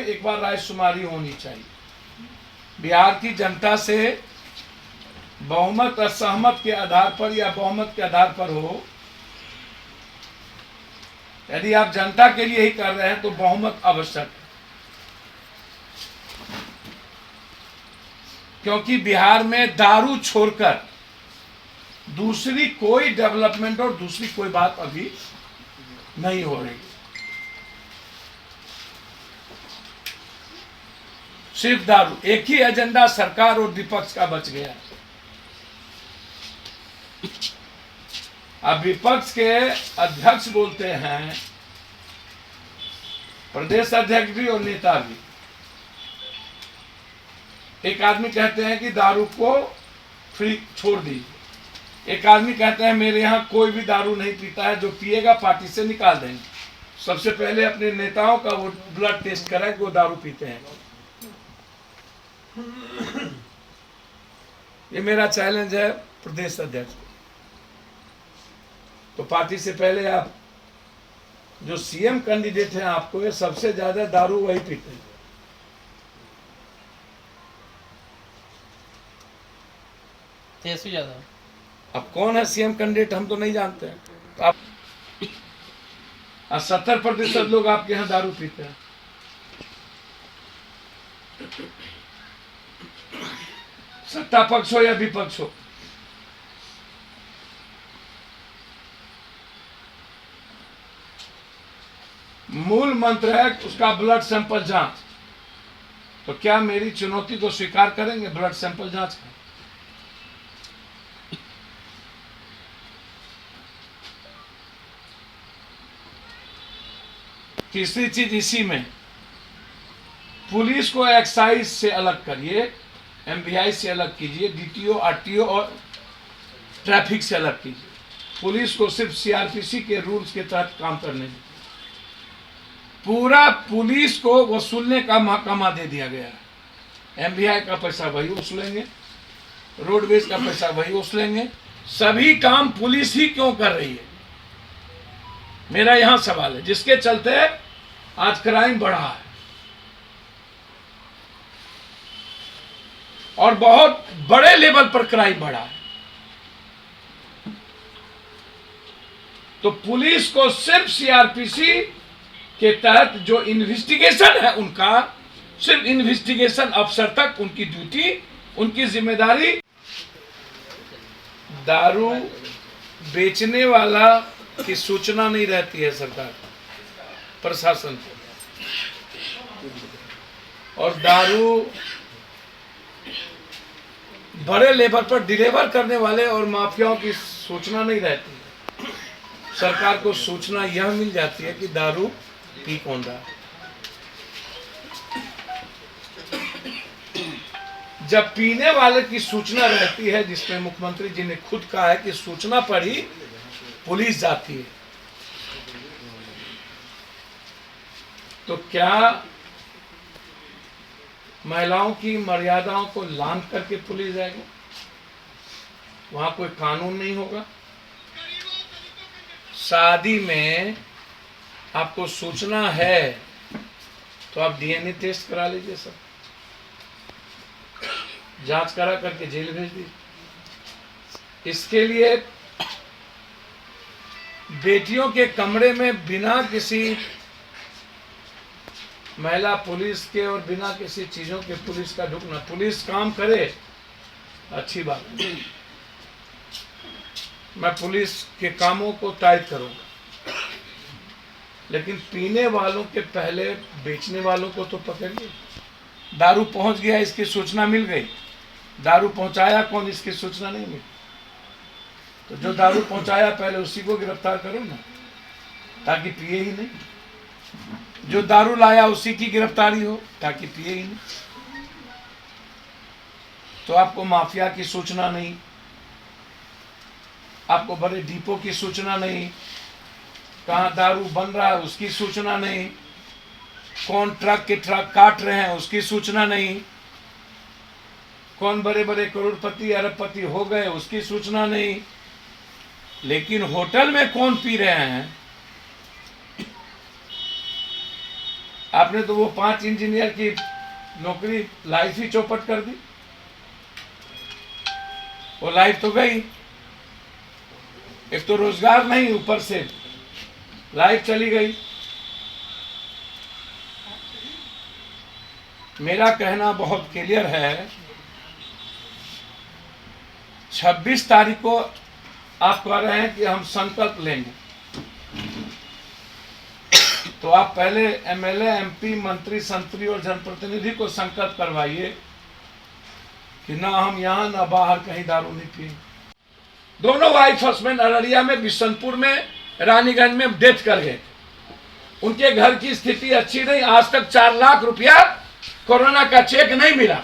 में एक बार रायशुमारी होनी चाहिए। बिहार की जनता से बहुमत असहमत के आधार पर या बहुमत के आधार पर हो, यदि आप जनता के लिए ही कर रहे हैं तो बहुमत आवश्यक है, क्योंकि बिहार में दारू छोड़कर दूसरी कोई डेवलपमेंट और दूसरी कोई बात अभी नहीं हो रही। सिर्फ दारू, एक ही एजेंडा सरकार और विपक्ष का बच गया। अब विपक्ष के अध्यक्ष बोलते हैं, प्रदेश अध्यक्ष भी और नेता भी, एक आदमी कहते हैं कि दारू को फ्री छोड़ दीजिए, एक आदमी कहते हैं मेरे यहाँ कोई भी दारू नहीं पीता है, जो पिएगा पार्टी से निकाल देंगे। सबसे पहले अपने नेताओं का वो ब्लड टेस्ट कराए कि वो दारू पीते हैं। ये मेरा चैलेंज है प्रदेश अध्यक्ष को। तो पार्टी से पहले आप जो सीएम कैंडिडेट हैं, आपको ये सबसे ज्यादा दारू वही पीते हैं। तेजस्वी यादव। अब कौन है सीएम कैंडिडेट हम तो नहीं जानते हैं। तो आप 70% लोग आपके यहाँ दारू पीते हैं। सत्ता पक्ष हो या विपक्ष हो, मूल मंत्र है उसका ब्लड सैंपल जांच। तो क्या मेरी चुनौती को स्वीकार करेंगे ब्लड सैंपल जांच का? तीसरी चीज इसी में, पुलिस को एक्साइज से अलग करिए, एमवीआई से अलग कीजिए, डीटीओ, आरटीओ और ट्रैफिक से अलग कीजिए। पुलिस को सिर्फ सीआरपीसी के रूल्स के तहत काम करने दीजिए। पूरा पुलिस को वसूलने का महकमा दे दिया गया है। एमवीआई का पैसा वही वसूलेंगे, रोडवेज का पैसा वही वसूलेंगे, सभी काम पुलिस ही क्यों कर रही है, मेरा यहां सवाल है। जिसके चलते आज क्राइम बढ़ा है और बहुत बड़े लेवल पर क्राइम बढ़ा है। तो पुलिस को सिर्फ सीआरपीसी के तहत जो इन्वेस्टिगेशन है, उनका सिर्फ इन्वेस्टिगेशन अफसर तक उनकी ड्यूटी, उनकी जिम्मेदारी। दारू बेचने वाला की सूचना नहीं रहती है सरकार प्रशासन को, और दारू बड़े लेवल पर डिलीवर करने वाले और माफियाओं की सूचना नहीं रहती है। सरकार को सूचना यह मिल जाती है कि दारू पी कौन रहा है। जब पीने वाले की सूचना रहती है, जिसमें मुख्यमंत्री जी ने खुद कहा है कि सूचना पर ही पुलिस जाती है, तो क्या महिलाओं की मर्यादाओं को लांघ करके पुलिस जाएगी? वहां कोई कानून नहीं होगा। शादी में आपको सूचना है तो आप डीएनए टेस्ट करा लीजिए, सब जांच करा करके जेल भेज दीजिए। इसके लिए बेटियों के कमरे में बिना किसी महिला पुलिस के और बिना किसी चीजों के पुलिस का ढुकना, पुलिस काम करे अच्छी बात, मैं पुलिस के कामों को तायद करूंगा, लेकिन पीने वालों के पहले बेचने वालों को तो पकड़िए। दारू पहुंच गया, इसकी सूचना मिल गई, दारू पहुंचाया कौन, इसकी सूचना नहीं मिली, तो जो दारू पहुंचाया पहले उसी को गिरफ्तार करो ना, ताकि पिए ही नहीं। जो दारू लाया उसी की गिरफ्तारी हो, ताकि पिए ही नहीं। तो आपको माफिया की सूचना नहीं, आपको बड़े डिपो की सूचना नहीं, कहाँ दारू बन रहा है उसकी सूचना नहीं, कौन ट्रक के ट्रक काट रहे हैं उसकी सूचना नहीं, कौन बड़े बड़े करोड़पति अरबपति हो गए उसकी सूचना नहीं, लेकिन होटल में कौन पी रहे हैं आपने तो वो 5 इंजीनियर की नौकरी लाइफ ही चौपट कर दी। वो लाइफ तो गई, एक तो रोजगार नहीं, ऊपर से लाइफ चली गई। मेरा कहना बहुत क्लियर है, 26 तारीख को आप कह रहे हैं कि हम संकल्प लेंगे, तो आप पहले एमएलए, एमपी, मंत्री, संतरी और जनप्रतिनिधि को संकल्प करवाइए कि ना हम यहां ना बाहर कहीं दारू नहीं पिएंगे। दोनों वाइफ हस्बैंड अररिया में, बिशनपुर में, रानीगंज में डेथ कर गए। उनके घर की स्थिति अच्छी नहीं, आज तक 4 लाख रुपया कोरोना का चेक नहीं मिला।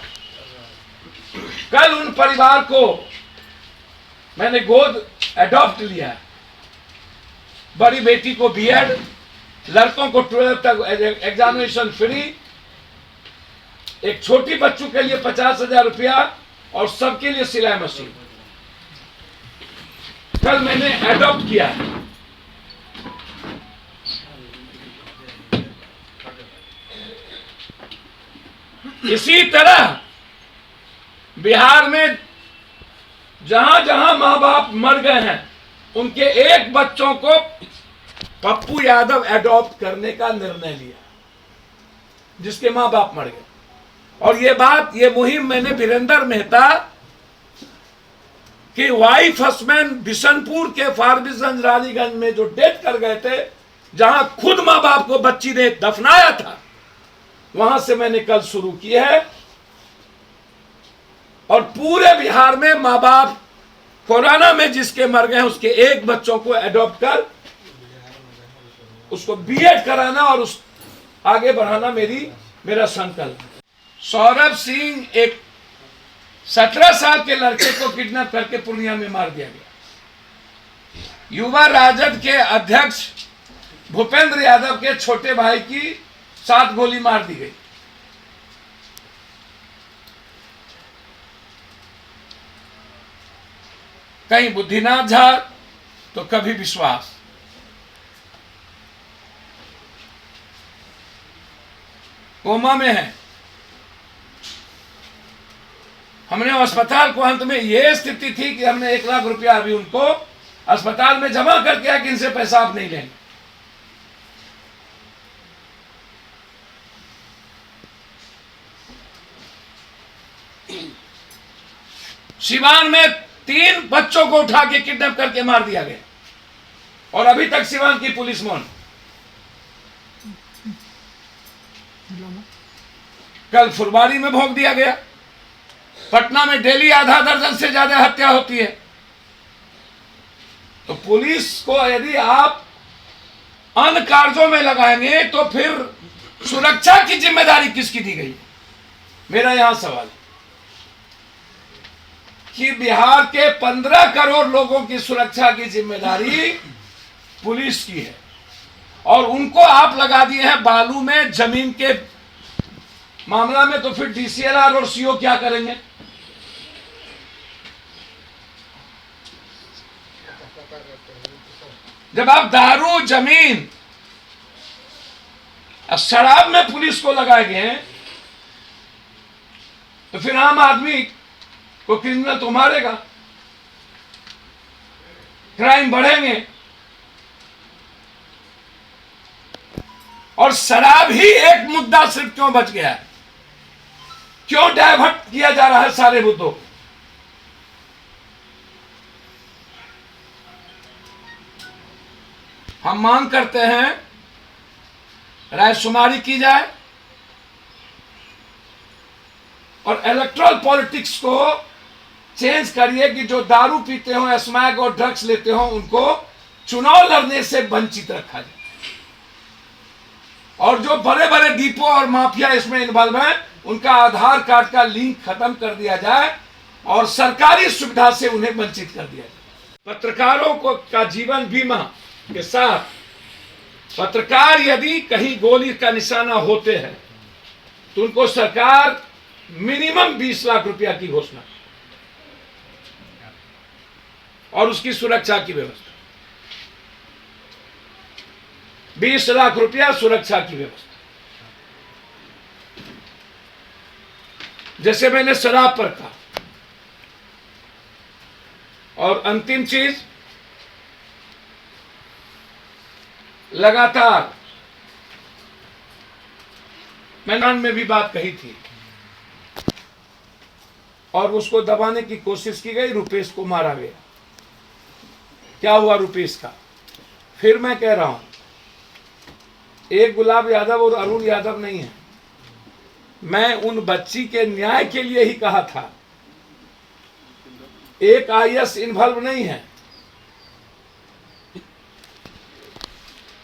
कल उन परिवार को मैंने गोद एडॉप्ट लिया। बड़ी बेटी को बीएड, लड़कों को 12 तक एग्जामिनेशन फ्री, एक छोटी बच्चों के लिए 50,000 रुपया और सबके लिए सिलाई मशीन कल मैंने एडॉप्ट किया है। इसी तरह बिहार में जहां जहां मां बाप मर गए हैं, उनके एक बच्चों को पप्पू यादव एडॉप्ट करने का निर्णय लिया, जिसके मां बाप मर गए। और ये मुहिम मैंने वीरेंद्र मेहता कि वाइफ हस्बैंड बिशनपुर के फारबिसगंज, रानीगंज में जो डेथ कर गए थे, जहां खुद मां बाप को बच्ची ने दफनाया था, वहां से मैंने कल शुरू की है। और पूरे बिहार में मां बाप कोरोना में जिसके मर गए, उसके एक बच्चों को एडॉप्ट कर उसको बीएड कराना और उस आगे बढ़ाना मेरा संकल्प है। सौरभ सिंह एक 17 साल के लड़के को किडनैप करके पूर्णिया में मार दिया गया। युवा राजद के अध्यक्ष भूपेंद्र यादव के छोटे भाई की 7 गोली मार दी गई। कहीं बुद्धिनाथ झा तो कभी विश्वास। कोमा में है। हमने अस्पताल को, अंत में यह स्थिति थी कि हमने 1 लाख रुपया अभी उनको अस्पताल में जमा करके आया कि इनसे पैसा आप नहीं लेंगे। सिवान में 3 बच्चों को उठा के किडनैप करके मार दिया गया और अभी तक सिवान की पुलिस मौन। कल फुलबाड़ी में भोंक दिया गया। पटना में डेली आधा दर्जन से ज्यादा हत्या होती है। तो पुलिस को यदि आप अन्य कार्यों में लगाएंगे तो फिर सुरक्षा की जिम्मेदारी किसकी दी गई? मेरा यहां सवाल है कि बिहार के 15 करोड़ लोगों की सुरक्षा की जिम्मेदारी पुलिस की है और उनको आप लगा दिए हैं बालू में, जमीन के मामला में। तो फिर डीसीएलआर और सीओ क्या करेंगे? जब आप दारू, जमीन, शराब में पुलिस को लगाए गए हैं, तो फिर आम आदमी को क्रिमिनल तो मारेगा, क्राइम बढ़ेंगे। और शराब ही एक मुद्दा सिर्फ क्यों बच गया है? क्यों डाइवर्ट किया जा रहा है सारे मुद्दों? हम मांग करते हैं रायशुमारी की जाए और इलेक्ट्रल पॉलिटिक्स को चेंज करिए कि जो दारू पीते हो, स्मैक और ड्रग्स लेते हो, उनको चुनाव लड़ने से वंचित रखा जाए। और जो बड़े बड़े डीपो और माफिया इसमें इन्वॉल्व हैं, उनका आधार कार्ड का लिंक खत्म कर दिया जाए और सरकारी सुविधा से उन्हें वंचित कर दिया जाए। पत्रकारों को का जीवन बीमा के साथ पत्रकार यदि कहीं गोली का निशाना होते हैं तो उनको सरकार मिनिमम 20 लाख रुपया की घोषणा और उसकी सुरक्षा की व्यवस्था। 20 लाख रुपया सुरक्षा की व्यवस्था। जैसे मैंने शराब पर कहा। और अंतिम चीज, लगातार मैंने में भी बात कही थी और उसको दबाने की कोशिश की गई, रुपेश को मारा गया। क्या हुआ रुपेश का? फिर मैं कह रहा हूं, एक गुलाब यादव और अरुण यादव नहीं है। मैं उन बच्ची के न्याय के लिए ही कहा था। एक आईएएस इन्वॉल्व नहीं है।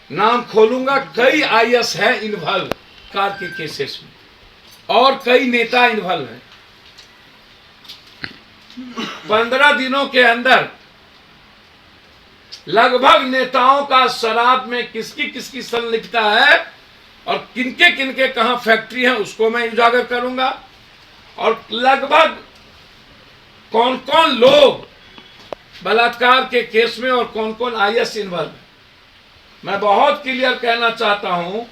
नाम खोलूंगा, कई आईएएस है इन्वॉल्व कार के केसेस में और कई नेता इन्वॉल्व हैं। 15 दिनों के अंदर लगभग नेताओं का शराब में किसकी किसकी संलिप्तता है और किनके किनके कहां फैक्ट्री है उसको मैं उजागर करूंगा। और लगभग कौन कौन लोग बलात्कार के केस में और कौन कौन आईएएस इन्वॉल्व है। मैं बहुत क्लियर कहना चाहता हूं,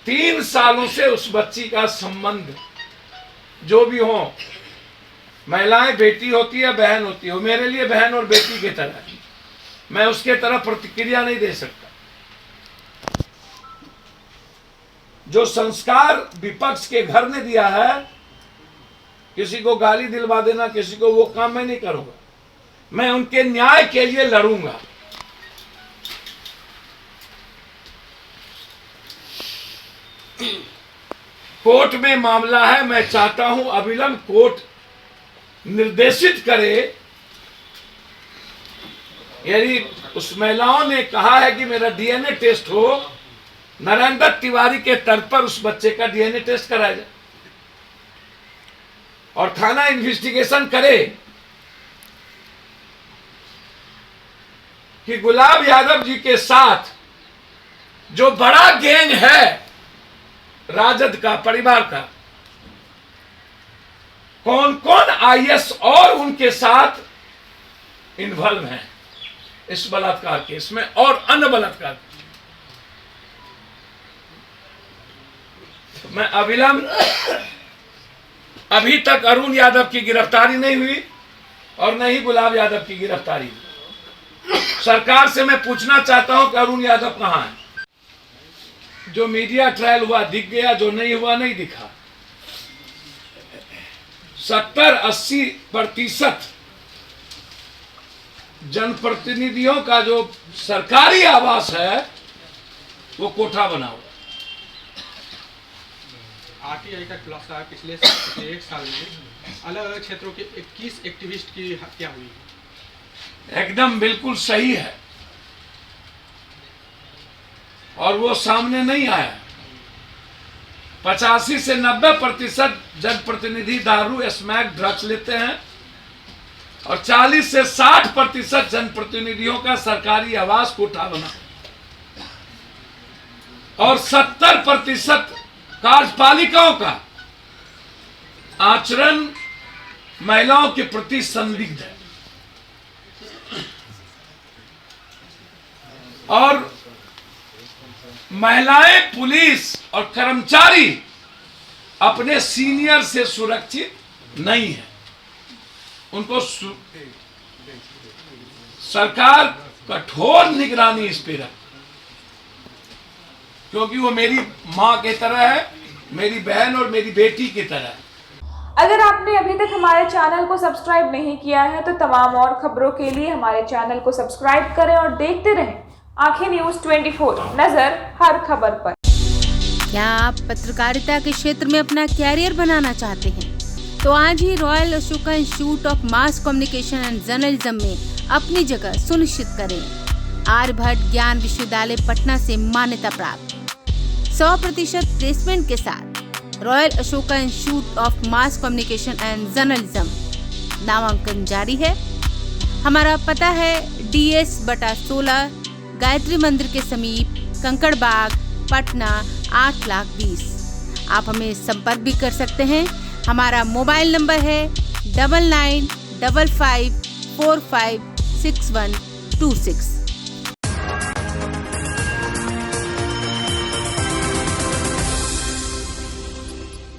3 सालों से उस बच्ची का संबंध जो भी हो, महिलाएं बेटी होती है बहन होती है, वो मेरे लिए बहन और बेटी की तरह है। मैं उसके तरफ प्रतिक्रिया नहीं दे सकता। जो संस्कार विपक्ष के घर ने दिया है, किसी को गाली दिलवा देना, किसी को, वो काम मैं नहीं करूंगा। मैं उनके न्याय के लिए लड़ूंगा। कोर्ट में मामला है, मैं चाहता हूं अविलंब कोर्ट निर्देशित करे। यदि उस महिलाओं ने कहा है कि मेरा डीएनए टेस्ट हो, नरेंद्र तिवारी के तर्ज पर उस बच्चे का डीएनए टेस्ट कराया जाए और थाना इन्वेस्टिगेशन करे कि गुलाब यादव जी के साथ जो बड़ा गैंग है राजद का, परिवार का, कौन कौन आईएएस और उनके साथ इन्वॉल्व हैं इस बलात्कार केस में और अन्य बलात्कार। मैं अविलंब, अभी तक अरुण यादव की गिरफ्तारी नहीं हुई और न ही गुलाब यादव की गिरफ्तारी। सरकार से मैं पूछना चाहता हूं कि अरुण यादव कहां है? जो मीडिया ट्रायल हुआ दिख गया, जो नहीं हुआ नहीं दिखा। 70-80% जनप्रतिनिधियों का जो सरकारी आवास है वो कोठा बना हुआ। आरटीआई का खुलासा है, पिछले 1 साल में अलग अलग क्षेत्रों के 21 एक्टिविस्ट की हत्या हुई है। एकदम बिल्कुल सही है और वो सामने नहीं आया। 85 से 90% जनप्रतिनिधि दारू, स्मैक, ड्रग्स लेते हैं और 40 से 60% जनप्रतिनिधियों का सरकारी आवास कोठा बना और 70% कार्यपालिकाओं का आचरण महिलाओं के प्रति संदिग्ध है। और महिलाएं, पुलिस और कर्मचारी अपने सीनियर से सुरक्षित नहीं है। उनको सरकार कठोर निगरानी इस पे रखे, क्योंकि वो मेरी मां की तरह है, मेरी बहन और मेरी बेटी की तरह है। अगर आपने अभी तक हमारे चैनल को सब्सक्राइब नहीं किया है तो तमाम और खबरों के लिए हमारे चैनल को सब्सक्राइब करें और देखते रहें आंखें न्यूज़ 24, नजर हर खबर पर। क्या आप पत्रकारिता के क्षेत्र में अपना कैरियर बनाना चाहते हैं? तो आज ही royal Ashoka institute of mass communication and journalism में अपनी जगह सुनिश्चित करें। आर्यभट्ट ज्ञान विश्वविद्यालय पटना से मान्यता प्राप्त 100% प्लेसमेंट के साथ royal Ashoka institute of mass communication and journalism नामांकन जारी है। हमारा पता है DS/16 गायत्री मंदिर के समीप, कंकड़ बाग, पटना 8,20,000। आप हमें संपर्क भी कर सकते हैं। हमारा मोबाइल नंबर है 9955456126।